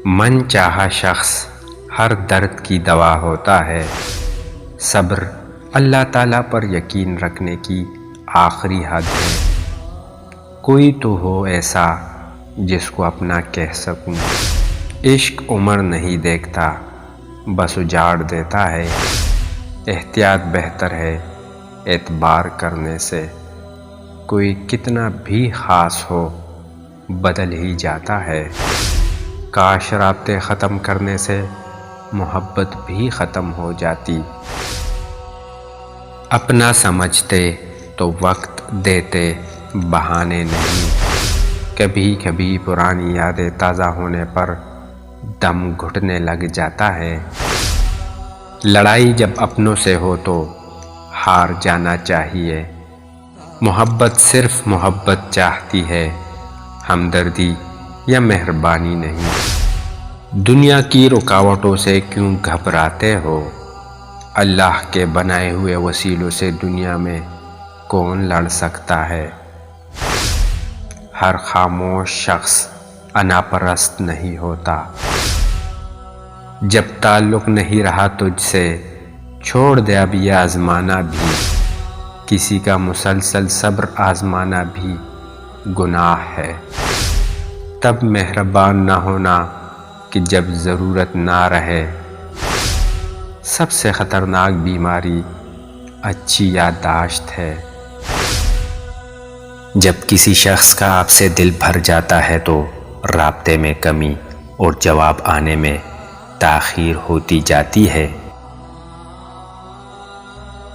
من چاہا شخص ہر درد کی دوا ہوتا ہے۔ صبر اللہ تعالیٰ پر یقین رکھنے کی آخری حد ہے۔ کوئی تو ہو ایسا جس کو اپنا کہہ سکوں۔ عشق عمر نہیں دیکھتا، بس اجاڑ دیتا ہے۔ احتیاط بہتر ہے اعتبار کرنے سے۔ کوئی کتنا بھی خاص ہو بدل ہی جاتا ہے۔ کاش رابطے ختم کرنے سے محبت بھی ختم ہو جاتی۔ اپنا سمجھتے تو وقت دیتے، بہانے نہیں۔ کبھی کبھی پرانی یادیں تازہ ہونے پر دم گھٹنے لگ جاتا ہے۔ لڑائی جب اپنوں سے ہو تو ہار جانا چاہیے۔ محبت صرف محبت چاہتی ہے، ہمدردی یا مہربانی نہیں۔ دنیا کی رکاوٹوں سے کیوں گھبراتے ہو؟ اللہ کے بنائے ہوئے وسیلوں سے دنیا میں کون لڑ سکتا ہے؟ ہر خاموش شخص انا پرست نہیں ہوتا۔ جب تعلق نہیں رہا تجھ سے، چھوڑ دے اب یہ آزمانا بھی۔ کسی کا مسلسل صبر آزمانا بھی گناہ ہے۔ تب مہربان نہ ہونا کہ جب ضرورت نہ رہے۔ سب سے خطرناک بیماری اچھی یادداشت ہے۔ جب کسی شخص کا آپ سے دل بھر جاتا ہے تو رابطے میں کمی اور جواب آنے میں تاخیر ہوتی جاتی ہے۔